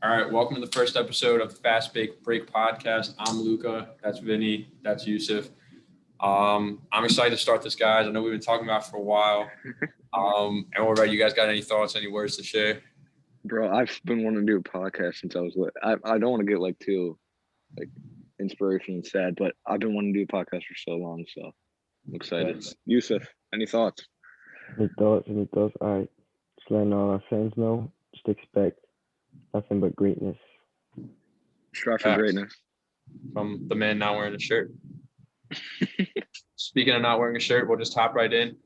All right, welcome to the first episode of the Fast Break podcast. I'm Luca. That's Vinny. That's Yusuf. I'm excited to start this, guys. I know we've been talking about it for a while. And what about you guys? Got any thoughts, any words to share? Bro, I've been wanting to do a podcast since I was lit. I don't want to get too like inspirational and sad, but I've been wanting to do a podcast for so long, so I'm excited. Yes. Yusuf, any thoughts? Any thoughts? Any thoughts? All right. Just letting all our fans know, just expect nothing but greatness. Strive for Facts. greatness. From the man not wearing a shirt. Speaking of not wearing a shirt, we'll just hop right in.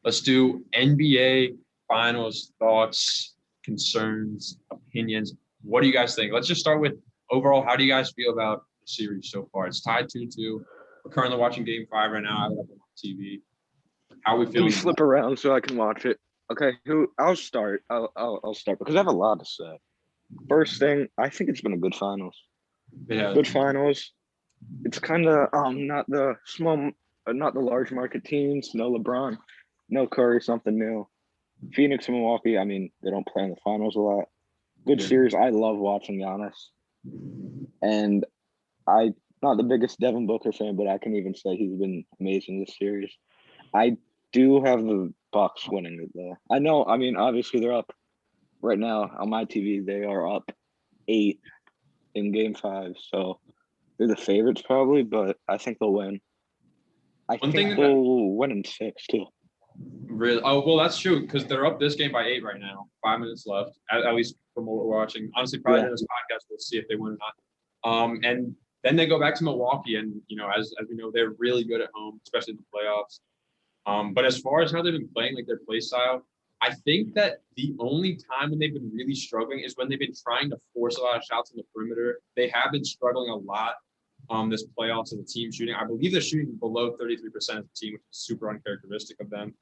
Let's do NBA Finals thoughts, concerns, opinions. What do you guys think? Let's just start with overall. How do you guys feel about the series so far? It's tied 2-2. We're currently watching Game 5 right now. I have it up on TV. How are we Let feeling? me flip around so I can watch it. Okay, I'll start. I'll start because I have a lot to say. First thing, I think it's been a good finals. Yeah. Good finals. It's kind of not the large market teams. No LeBron, no Curry. Something new. Phoenix and Milwaukee. I mean, they don't play in the finals a lot. Good Yeah. series. I love watching Giannis, and I'm not the biggest Devin Booker fan, but I can even say he's been amazing this series. I do have the Bucks winning it though. I know. I mean, obviously they're up right now on my TV. They are up 8 in Game 5, so they're the favorites probably, but I think they'll win. I One think thing they'll win in 6 too. Really? Oh, well, that's true because they're up this game by 8 right now. 5 minutes left, at least from what we're watching. Honestly, probably in this podcast, we'll see if they win or not. And then they go back to Milwaukee, and as we know, they're really good at home, especially in the playoffs. But as far as how they've been playing, like their play style, I think that the only time when they've been really struggling is when they've been trying to force a lot of shots on the perimeter. They have been struggling a lot this playoffs as a team shooting. I believe they're shooting below 33% as a team, which is super uncharacteristic of them.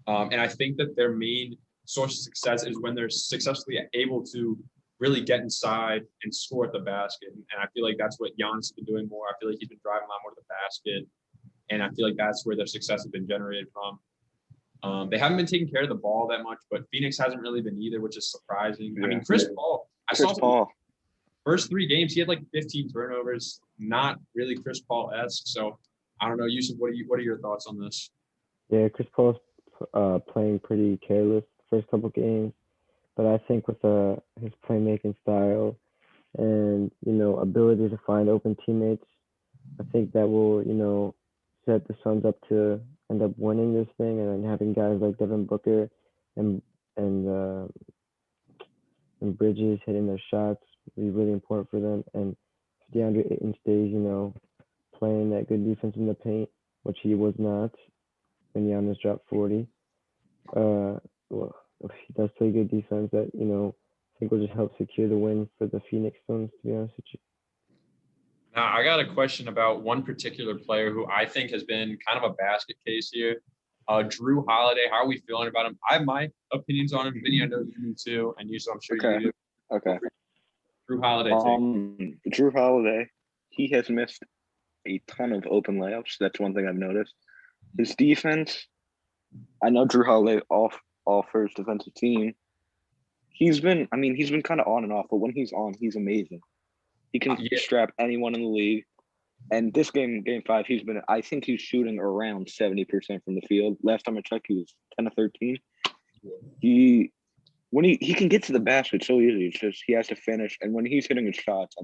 And I think that their main source of success is when they're successfully able to really get inside and score at the basket. And I feel like that's what Giannis has been doing more. I feel like he's been driving a lot more to the basket. And I feel like that's where their success has been generated from. They haven't been taking care of the ball that much, but Phoenix hasn't really been either, which is surprising. Yeah. I mean, Chris Paul, Chris Paul. First 3 games, he had 15 turnovers, not really Chris Paul-esque. So I don't know, Yusuf, what are your thoughts on this? Yeah, Chris Paul's playing pretty careless the first couple games, but I think with his playmaking style and ability to find open teammates, I think that will set the Suns up to end up winning this thing, and then having guys like Devin Booker and Bridges hitting their shots will be really important for them. And if DeAndre Ayton stays, playing that good defense in the paint, which he was not when Giannis dropped 40. Well, if he does play good defense, that I think will just help secure the win for the Phoenix Suns. To be honest with you. Now, I got a question about one particular player who I think has been kind of a basket case here. Drew Holiday. How are we feeling about him? I have my opinions on him. Vinny, I know you do too, and I'm sure you do. Okay. Drew Holiday. Drew Holiday, he has missed a ton of open layups. That's one thing I've noticed. His defense, I know Drew Holiday all for his defensive team. He's been kind of on and off, but when he's on, he's amazing. He can strap anyone in the league. And this game 5, I think he's shooting around 70% from the field. Last time I checked, he was 10 to 13. He can get to the basket so easy. It's just he has to finish. And when he's hitting his shots,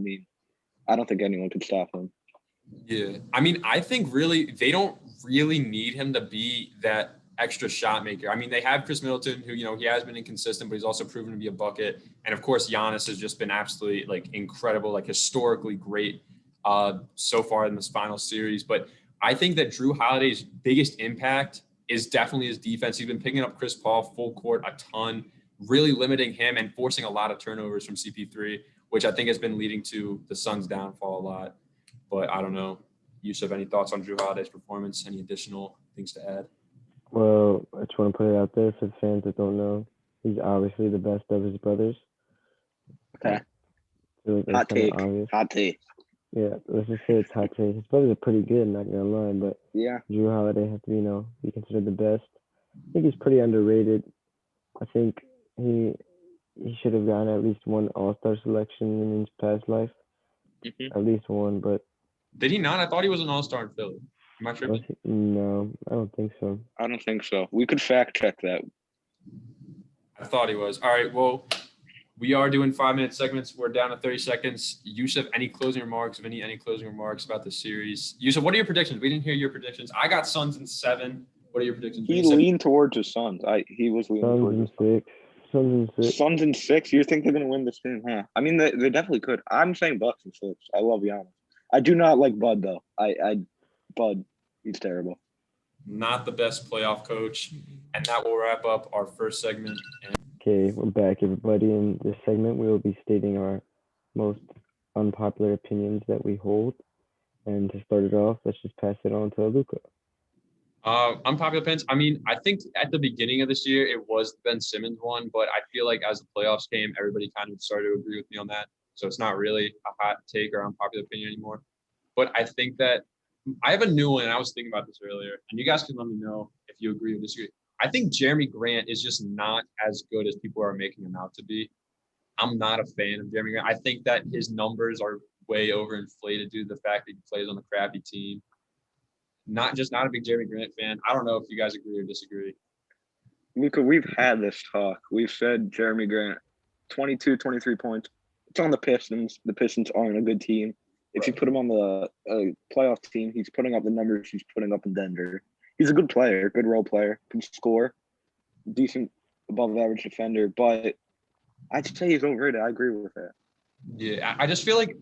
I don't think anyone could stop him. Yeah. I think really they don't really need him to be that extra shot maker. They have Chris Middleton, who, he has been inconsistent, but he's also proven to be a bucket. And of course, Giannis has just been absolutely incredible, historically great so far in this final series. But I think that Drew Holiday's biggest impact is definitely his defense. He's been picking up Chris Paul full court a ton, really limiting him and forcing a lot of turnovers from CP3, which I think has been leading to the Suns' downfall a lot. But I don't know. Yusuf, any thoughts on Drew Holiday's performance? Any additional things to add? Well, I just want to put it out there for the fans that don't know. He's obviously the best of his brothers. Okay. Hot take. Yeah, let's just say it's hot take. His brothers are pretty good, not gonna lie, but yeah, Drew Holiday has to be considered the best. I think he's pretty underrated. I think he he should have gotten at least one All-Star selection in his past life, Mhm. at least one. But Did he not? I thought he was an all-star in Philly. Am I tripping? no, I don't think so. I don't think so. We could fact check that. I thought he was. All right. Well, we are doing 5-minute segments. We're down to 30 seconds. Yusuf, any closing remarks? Any closing remarks about the series? Yusuf, what are your predictions? We didn't hear your predictions. I got Suns in 7. What are your predictions? He leaned towards his Suns. He was leaning Suns towards in his Suns. 6. Suns in 6. Suns in 6. You think they're gonna win this game, huh? I mean, they definitely could. I'm saying Bucks in 6. I love Giannis. I do not like Bud though. Bud, he's terrible. Not the best playoff coach. And that will wrap up our first segment. Okay, we're back, everybody. In this segment, we will be stating our most unpopular opinions that we hold. And to start it off, let's just pass it on to Luca. Unpopular opinions. I mean, I think at the beginning of this year, it was the Ben Simmons one, but I feel like as the playoffs came, everybody kind of started to agree with me on that. So it's not really a hot take or unpopular opinion anymore. But I think that I have a new one, and I was thinking about this earlier, and you guys can let me know if you agree or disagree. I think Jeremy Grant is just not as good as people are making him out to be. I'm not a fan of Jeremy Grant. I think that his numbers are way overinflated due to the fact that he plays on a crappy team. Not a big Jeremy Grant fan. I don't know if you guys agree or disagree. Luca, we've had this talk. We've said Jeremy Grant, 22, 23 points. It's on the Pistons. The Pistons aren't a good team. If you put him on the playoff team, he's putting up the numbers he's putting up in Denver. He's a good player, good role player, can score, decent above average defender, but I'd say he's overrated. I agree with that. Yeah, I just feel like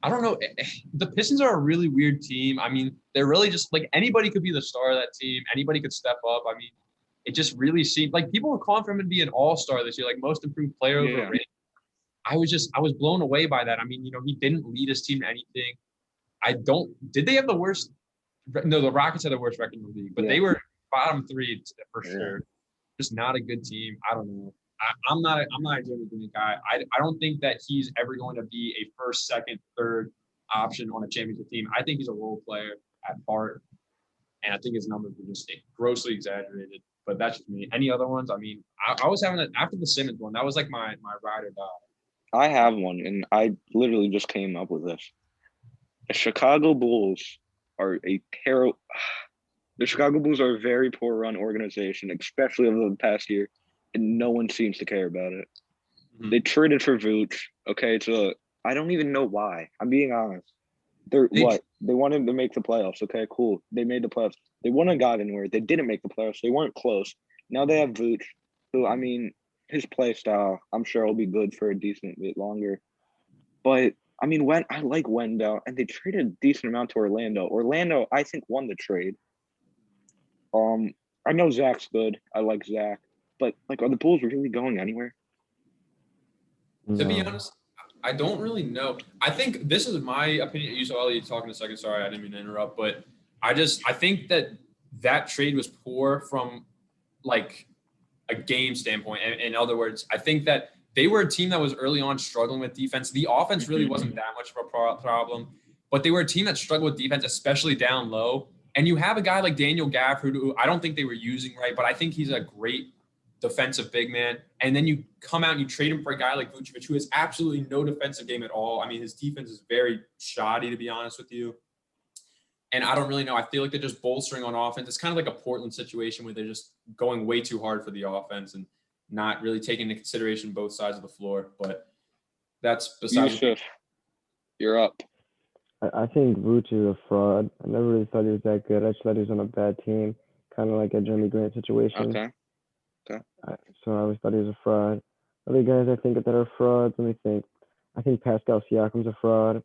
I don't know. The Pistons are a really weird team. I mean, they're really just like anybody could be the star of that team. Anybody could step up. I mean, it just really seemed like people were calling for him to be an all-star this year, like most improved player of the ring. I was blown away by that. I mean, he didn't lead his team to anything. Did they have the worst? No, the Rockets had the worst record in the league, but they were bottom 3 for sure. Just not a good team. I don't know. I'm not a Jeremy Grant guy. I don't think that he's ever going to be a first, second, third option on a championship team. I think he's a role player at heart, and I think his numbers were just grossly exaggerated. But that's just me. Any other ones? I mean, I was having after the Simmons one. That was like my ride or die. I have one, and I literally just came up with this. The Chicago Bulls are a terrible. The Chicago Bulls are a very poor run organization, especially over the past year, and no one seems to care about it. Mm-hmm. They traded for Vooch. Okay, so I don't even know why. I'm being honest. They wanted to make the playoffs. Okay, cool. They made the playoffs. They wouldn't have got anywhere. They didn't make the playoffs. They weren't close. Now they have Vooch, who, I mean, his play style, I'm sure will be good for a decent bit longer. But I mean, I like Wendell, and they traded a decent amount to Orlando. Orlando, I think, won the trade. I know Zach's good. I like Zach, but like, are the Bulls really going anywhere? No. To be honest, I don't really know. I think this is my opinion. You saw Elliot talking a second. Sorry, I didn't mean to interrupt, but I think that trade was poor from like a game standpoint. In other words, I think that they were a team that was early on struggling with defense. The offense really wasn't that much of a problem, but they were a team that struggled with defense, especially down low. And you have a guy like Daniel Gafford, who I don't think they were using right, but I think he's a great defensive big man. And then you come out and you trade him for a guy like Vucevic, who has absolutely no defensive game at all. I mean, his defense is very shoddy, to be honest with you. And I don't really know. I feel like they're just bolstering on offense. It's kind of like a Portland situation where they're just going way too hard for the offense and not really taking into consideration both sides of the floor. But that's besides. Yusuf, you're up. I think Vooch is a fraud. I never really thought he was that good. I just thought he was on a bad team, kind of like a Jeremy Grant situation. Okay. So I always thought he was a fraud. Other guys I think that are frauds. Let me think. I think Pascal Siakam's a fraud.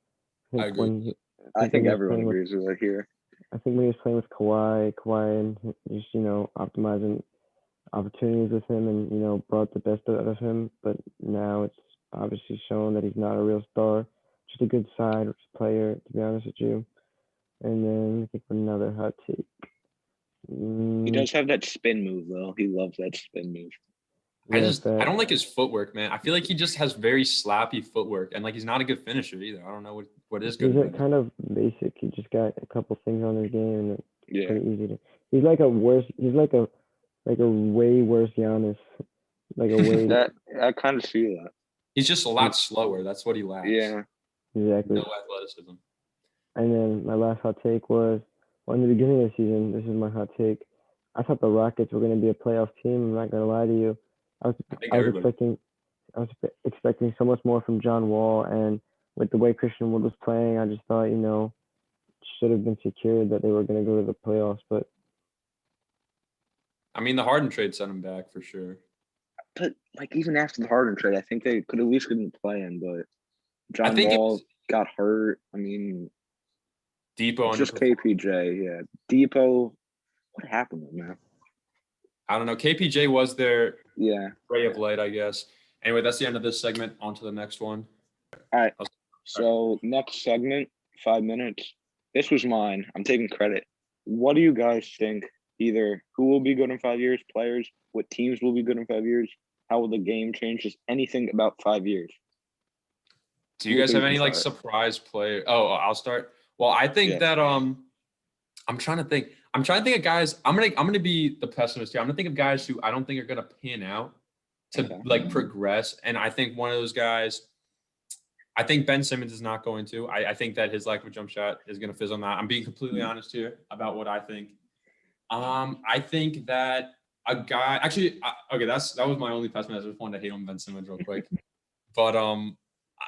I agree. I think everyone agrees with it here. I think when he was playing with Kawhi and just, optimizing opportunities with him and, brought the best out of him. But now it's obviously shown that he's not a real star. Just a good side player, to be honest with you. And then I think another hot take. He does have that spin move, though. He loves that spin move. I don't like his footwork, man. I feel like he just has very sloppy footwork, and like he's not a good finisher either. I don't know what is good. He's kind of basic. He just got a couple things on his game, and it's pretty easy to. He's like a way worse Giannis like a way. That I kind of see that. He's just a lot slower. That's what he lacks. Yeah. Exactly. No athleticism. And then my last hot take was, well, in the beginning of the season, this is my hot take. I thought the Rockets were going to be a playoff team. I'm not going to lie to you. I think I was everybody. expecting so much more from John Wall, and with the way Christian Wood was playing, I just thought, should have been secured that they were going to go to the playoffs. But I mean, the Harden trade sent him back for sure. But like even after the Harden trade, I think they could at least get in the play-in. But John think it Wall was- got hurt. I mean, Depot it's just underperformed. KPJ. Yeah, Depot. What happened to him, man? I don't know. KPJ was their Yeah. ray of light, I guess. Anyway, that's the end of this segment. On to the next one. All right. So next segment, 5 minutes. This was mine. I'm taking credit. What do you guys think? Either who will be good in 5 years, players, what teams will be good in 5 years, how will the game change, just anything about 5 years. Do you guys have any like Start. surprise play? Oh, I'll start. Well, I think Yes. that I'm trying to think. I'm trying to think of guys. I'm gonna be the pessimist here. I'm gonna think of guys who I don't think are gonna pan out to Okay. like progress. And I think one of those guys, I think Ben Simmons is not going to. I think that his lack of a jump shot is gonna fizzle on that. I'm being completely honest here about what I think. I think that a guy actually okay, that was my only pessimism. I just wanted to hate on Ben Simmons real quick. But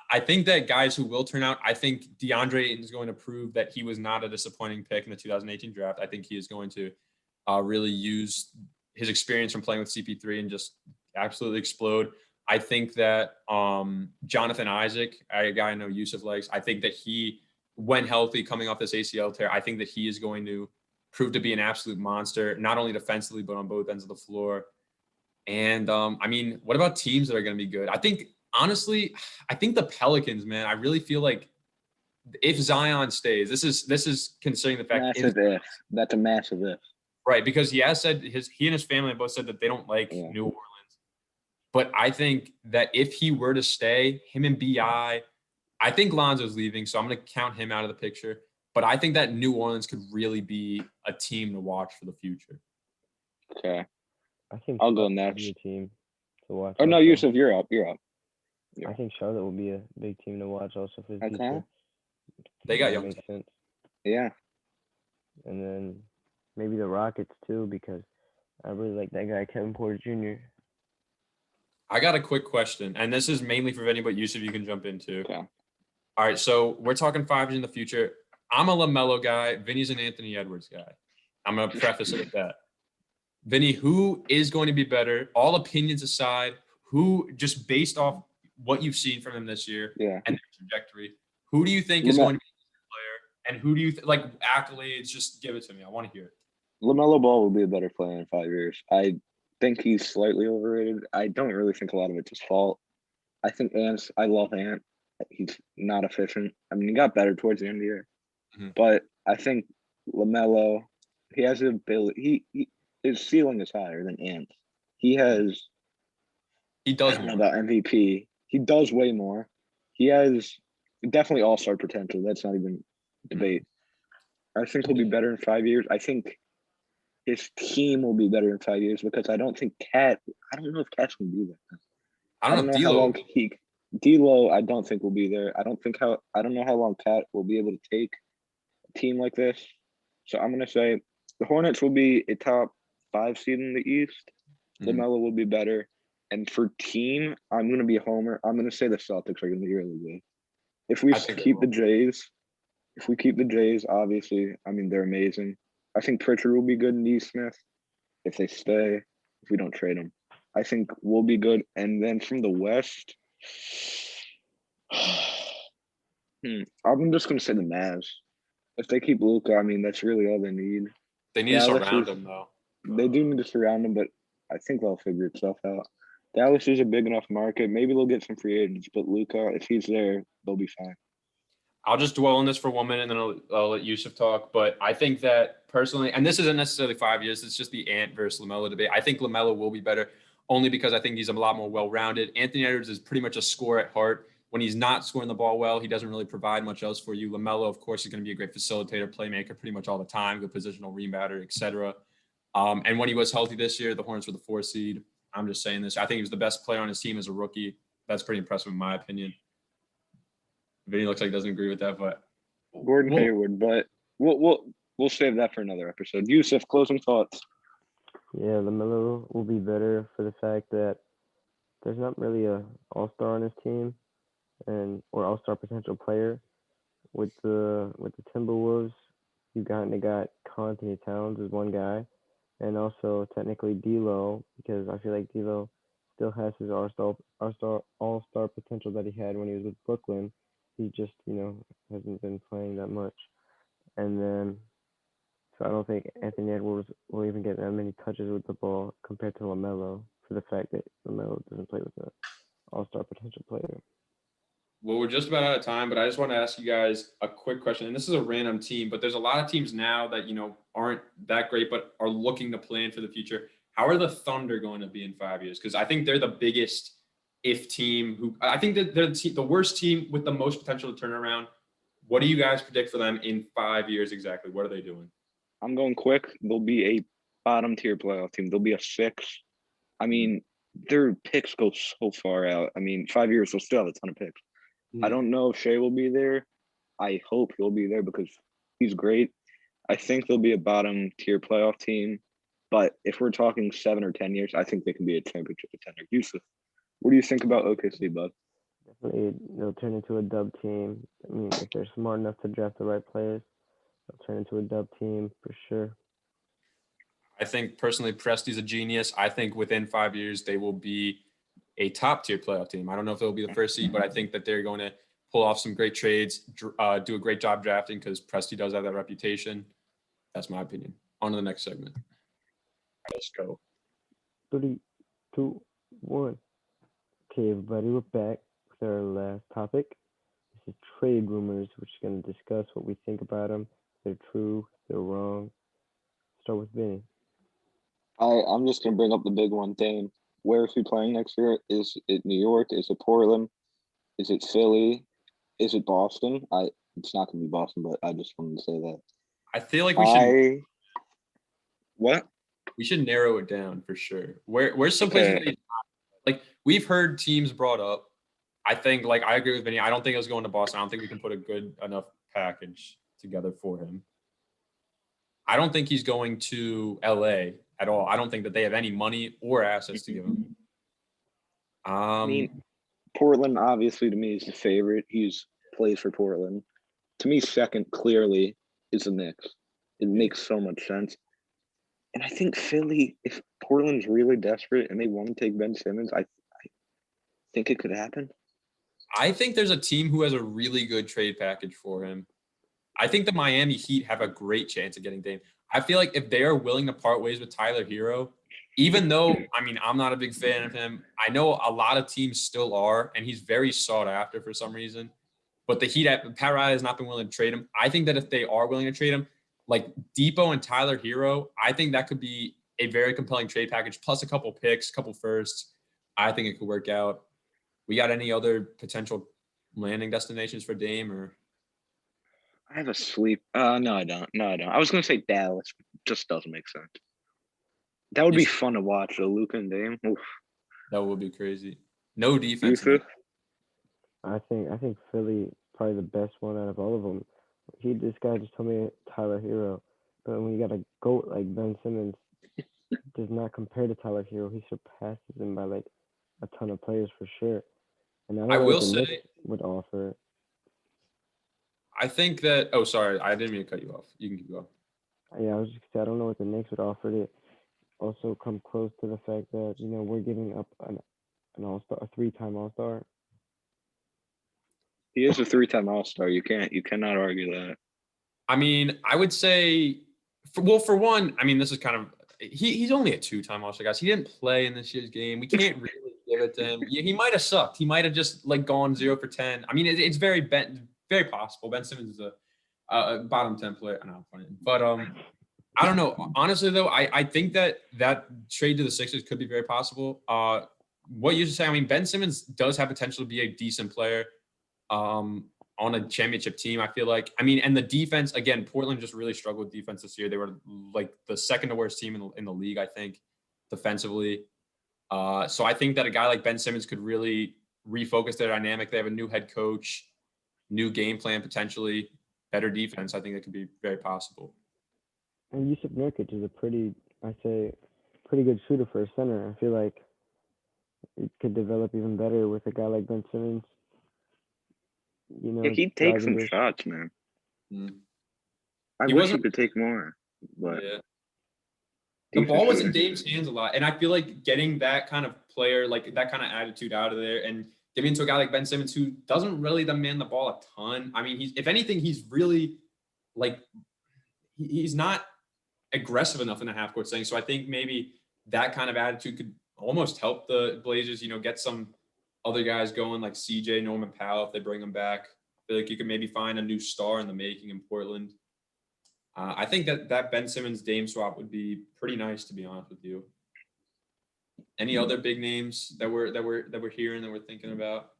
I think that guys who will turn out, I think DeAndre Ayton is going to prove that he was not a disappointing pick in the 2018 draft. I think he is going to really use his experience from playing with CP3 and just absolutely explode. I think that Jonathan Isaac, a guy I know Yusuf likes, I think that he, when healthy, coming off this ACL tear, I think that he is going to prove to be an absolute monster, not only defensively, but on both ends of the floor. And I mean, what about teams that are going to be good? Honestly, I think the Pelicans, man. I really feel like if Zion stays, this is considering the fact Massive if. That's a massive if. Right, because he has said he and his family both said that they don't like New Orleans. But I think that if he were to stay, him and BI, I think Lonzo's leaving, so I'm going to count him out of the picture. But I think that New Orleans could really be a team to watch for the future. Okay. I think I'll go Charlotte will next. be a team to watch. Oh no, also. Yusuf, you're up. You're up. I think Charlotte will be a big team to watch also for the future. They got young. Makes sense. Yeah. And then maybe the Rockets too, because I really like that guy Kevin Porter Jr. I got a quick question, and this is mainly for anybody, Yusuf, you can jump into. Okay. All right, so we're talking 5 years in the future. I'm a LaMelo guy. Vinny's an Anthony Edwards guy. I'm going to preface it with that. Vinny, who is going to be better? All opinions aside, who, just based off what you've seen from him this year and their trajectory, who do you think is going to be a better player? And who do you like accolades? Just give it to me. I want to hear it. LaMelo Ball will be a better player in 5 years. I think he's slightly overrated. I don't really think a lot of it's his fault. I think I love Ant. He's not efficient. I mean, he got better towards the end of the year. Mm-hmm. But I think LaMelo, he has the ability. His ceiling is higher than Ant. He does I don't know about MVP. He does way more. He has definitely all-star potential. That's not even debate. I think he'll be better in 5 years. I think his team will be better in 5 years because I don't think I don't know if Cat's going to be there. I don't know how long D'Lo, I don't think will be there. I don't know how long Cat will be able to take a team like this. So I'm going to say the Hornets will be a top 5 seed in the East. LaMelo will be better. And for team, I'm going to be a homer. I'm going to say the Celtics are going to be really good. If we keep the Jays, obviously, I mean, they're amazing. I think Pritchard will be good in Smith if they stay, if we don't trade them. I think we'll be good. And then from the West, I'm just going to say the Mavs. If they keep Luka, I mean, that's really all they need. They need to surround him, though. They do need to surround him, but I think they'll figure itself out. Dallas is a big enough market. Maybe they'll get some free agents, but Luka, if he's there, they'll be fine. I'll just dwell on this for 1 minute, and then I'll let Yusuf talk. But I think that personally, and this isn't necessarily 5 years, it's just the Ant versus LaMelo debate. I think LaMelo will be better only because I think he's a lot more well-rounded. Anthony Edwards is pretty much a scorer at heart. When he's not scoring the ball well, he doesn't really provide much else for you. LaMelo, of course, is going to be a great facilitator, playmaker pretty much all the time, good positional rebounder, etc. And when he was healthy this year, the Hornets were the 4 seed. I'm just saying this. I think he was the best player on his team as a rookie. That's pretty impressive in my opinion. Vinny looks like he doesn't agree with that, but Gordon Hayward, but we'll save that for another episode. Yusuf, closing thoughts. Yeah, LaMelo will be better for the fact that there's not really a all-star on his team or all-star potential player. With the Timberwolves, they got Anthony Towns as one guy, and also technically D'Lo, because I feel like D'Lo still has his all-star potential that he had when he was with Brooklyn. He just hasn't been playing that much, and then so I don't think Anthony Edwards will even get that many touches with the ball compared to LaMelo, for the fact that LaMelo doesn't play with an all-star potential player. Well, we're just about out of time, but I just want to ask you guys a quick question. And this is a random team, but there's a lot of teams now that, aren't that great, but are looking to plan for the future. How are the Thunder going to be in 5 years? Because I think they're the biggest if team I think that they're the worst team with the most potential to turn around. What do you guys predict for them in 5 years exactly? What are they doing? I'm going quick. They'll be a bottom tier playoff team. They'll be a 6. I mean, their picks go so far out. I mean, 5 years, they'll still have a ton of picks. I don't know if Shea will be there. I hope he'll be there because he's great. I think they'll be a bottom tier playoff team. But if we're talking 7 or 10 years, I think they can be a championship contender. Yusuf, what do you think about OKC, bud? Definitely, they'll turn into a dub team. I mean, if they're smart enough to draft the right players, they'll turn into a dub team for sure. I think personally, Presti's a genius. I think within 5 years, they will be a top tier playoff team. I don't know if they'll be the first seed, but I think that they're going to pull off some great trades, do a great job drafting because Presti does have that reputation. That's my opinion. On to the next segment. Let's go. 3, 2, 1. Okay, everybody, we're back with our last topic. This is trade rumors. We're just going to discuss what we think about them. If they're true, if they're wrong. Start with Vinny. I'm just going to bring up the big one, Dame. Where is he playing next year? Is it New York? Is it Portland? Is it Philly? Is it Boston? It's not going to be Boston, but I just wanted to say that. I feel like we should. What? We should narrow it down for sure. Where's some places like we've heard teams brought up. I think I agree with Vinny. I don't think it was going to Boston. I don't think we can put a good enough package together for him. I don't think he's going to LA at all. I don't think that they have any money or assets to give him. I mean, Portland obviously to me is the favorite. He's plays for Portland. To me, second clearly is the Knicks. It makes so much sense. And I think Philly, if Portland's really desperate and they want to take Ben Simmons, I think it could happen. I think there's a team who has a really good trade package for him. I think the Miami Heat have a great chance of getting Dame. I feel like if they are willing to part ways with Tyler Hero, even though, I'm not a big fan of him, I know a lot of teams still are, and he's very sought after for some reason. But the Heat, Pat Riley has not been willing to trade him. I think that if they are willing to trade him, like Depot and Tyler Hero, I think that could be a very compelling trade package, plus a couple picks, couple firsts. I think it could work out. We got any other potential landing destinations for Dame or? I have a sleep. No, I don't. I was going to say Dallas. Just doesn't make sense. That would be fun to watch, though, Luka and Dame. Oof. That would be crazy. No defense. I think Philly probably the best one out of all of them. This guy just told me Tyler Hero, but when you got a GOAT like Ben Simmons, does not compare to Tyler Hero. He surpasses him by a ton of players for sure. And I will say, Knicks would offer. I think that. Oh, sorry, I didn't mean to cut you off. You can keep going. Yeah, I was just gonna say I don't know what the Knicks would offer to also come close to the fact that we're giving up an all-star, a 3-time all-star. He is a 3-time all-star. You cannot argue that. I would say, for one, this is kind of he's only a 2-time all-star, guys. He didn't play in this year's game. We can't really give it to him. Yeah, he might have sucked. He might have just gone 0 for 10. It's very possible. Ben Simmons is a bottom 10 player. I know, funny, but I don't know. Honestly, though, I think that trade to the Sixers could be very possible. What you should say, Ben Simmons does have potential to be a decent player on a championship team, I feel like. And the defense, again, Portland just really struggled with defense this year. They were the second to worst team in the league, I think, defensively. So I think that a guy like Ben Simmons could really refocus their dynamic. They have a new head coach, new game plan, potentially better defense. I think it could be very possible. And Yusuf Nurkic is a pretty good shooter for a center. I feel like it could develop even better with a guy like Ben Simmons. Yeah, he takes some driving shots, man. Mm. I He wish he wasn't- could take more, but Yeah. The ball was in Dame's hands a lot. And I feel like getting that kind of player, like that kind of attitude out of there and giving it to a guy like Ben Simmons who doesn't really demand the ball a ton. I mean, if anything, he's really like he's not aggressive enough in the half court setting. So I think maybe that kind of attitude could almost help the Blazers, get some other guys going like CJ, Norman Powell, if they bring him back. I feel like you could maybe find a new star in the making in Portland. I think that Ben Simmons Dame swap would be pretty nice, to be honest with you. Any other big names that we're hearing that we're thinking about?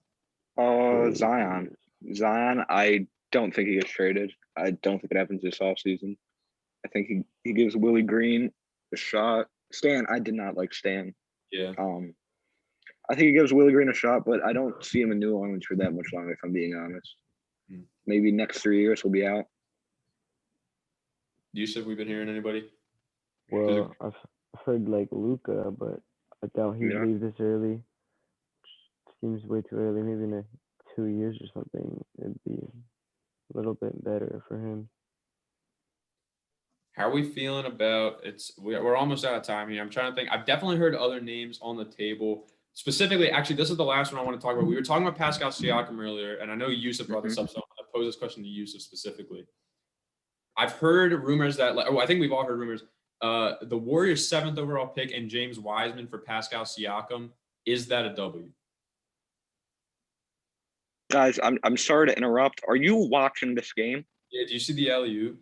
Zion. Zion, I don't think he gets traded. I don't think it happens this offseason. I think he gives Willie Green a shot. Stan, I did not like Stan. Yeah. I think he gives Willie Green a shot, but I don't see him in New Orleans for that much longer, if I'm being honest. Maybe next 3 years he'll be out. Yusuf, we've been hearing anybody? Well, I've heard like Luka, but I doubt he'd leave this early. Seems way too early. Maybe in 2 years or something, it'd be a little bit better for him. How are we feeling about we're almost out of time here. I'm trying to think. I've definitely heard other names on the table. Specifically, actually, this is the last one I want to talk about. We were talking about Pascal Siakam earlier, and I know Yusuf brought this up, so I'm going to pose this question to Yusuf specifically. I've heard rumors that, I think we've all heard rumors, the Warriors' 7th overall pick and James Wiseman for Pascal Siakam. Is that a W? Guys, I'm sorry to interrupt. Are you watching this game? Yeah, do you see the alley-oop?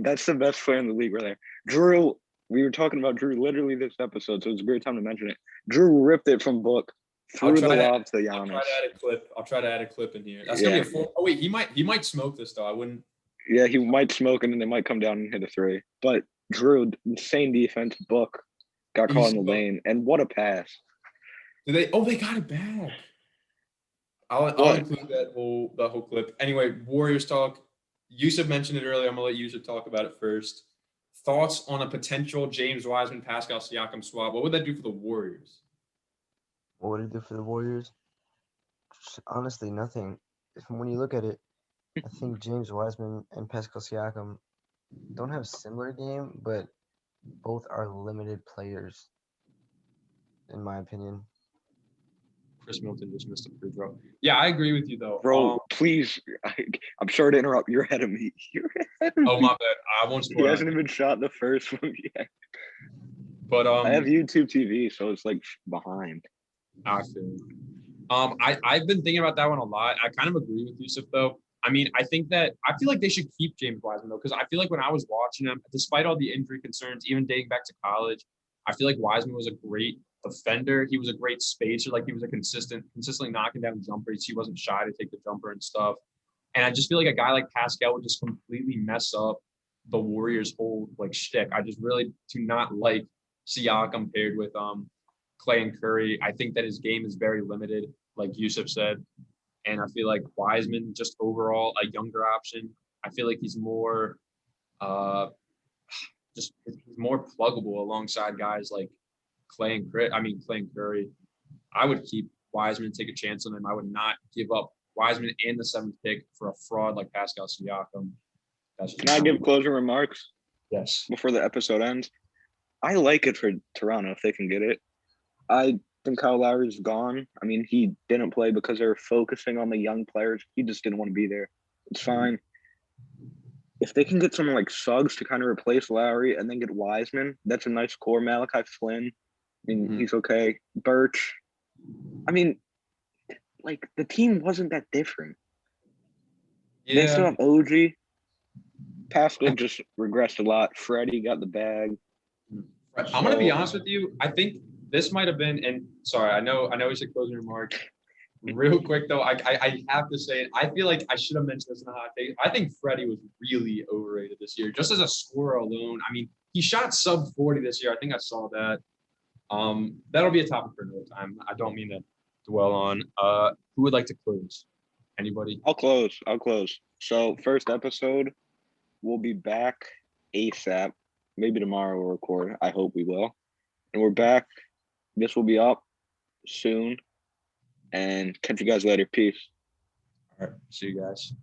That's the best player in the league right there. Drew, we were talking about Drew literally this episode, so it's a great time to mention it. Drew ripped it from Book through the lob to Giannis. I'll try to add a clip in here. That's gonna be a 4. Oh wait, he might smoke this though. I wouldn't. Yeah, he might smoke and then they might come down and hit a 3. But Drew, insane defense. Book got caught in the lane, and what a pass! Did they? Oh, they got it back. I'll include that whole clip. Anyway, Warriors talk. Yusuf mentioned it earlier. I'm gonna let Yusuf talk about it first. Thoughts on a potential James Wiseman, Pascal Siakam swap? What would that do for the Warriors? What would it do for the Warriors? Honestly, nothing. When you look at it, I think James Wiseman and Pascal Siakam don't have similar game, but both are limited players, in my opinion. Chris Milton just missed a free throw. Yeah, I agree with you though. Bro, please, I'm sorry to interrupt. You're ahead of me. Oh, my bad. I won't spoil. He hasn't even shot the first one yet. But I have YouTube TV, so it's like behind. I feel. I've been thinking about that one a lot. I kind of agree with Yusuf though. I mean, I feel like they should keep James Wiseman though, because I feel like when I was watching him, despite all the injury concerns, even dating back to college, I feel like Wiseman was a great defender. He was a great spacer. Like he was consistently knocking down jumpers. He wasn't shy to take the jumper and stuff. And I just feel like a guy like Pascal would just completely mess up the Warriors' whole like shtick. I just really do not like Siakam paired with Clay and Curry. I think that his game is very limited, like Yusuf said. And I feel like Wiseman, just overall a younger option. I feel like he's more he's more pluggable alongside guys like Clay and Curry. I would keep Wiseman and take a chance on him. I would not give up Wiseman and the 7th pick for a fraud like Pascal Siakam. Can I give closing remarks? Yes. Before the episode ends? I like it for Toronto if they can get it. I think Kyle Lowry's gone. I mean, he didn't play because they were focusing on the young players. He just didn't want to be there. It's fine. If they can get someone like Suggs to kind of replace Lowry and then get Wiseman, that's a nice core. Malachi Flynn, I mean, he's okay. Birch. I mean, like, the team wasn't that different. Yeah. They still have OG. Pascal just regressed a lot. Freddie got the bag. I'm going to be honest with you. I think this might have been, and sorry, I know we said closing remarks. Real quick though, I have to say it. I feel like I should have mentioned this in the hot take. I think Freddie was really overrated this year, just as a scorer alone. I mean, he shot sub 40 this year. I think I saw that. That'll be a topic for another time. I don't mean to dwell on. Who would like to close? Anybody? I'll close. So first episode, we'll be back ASAP. Maybe tomorrow we'll record. I hope we will. And we're back. This will be up soon. And catch you guys later. Peace. All right. See you guys.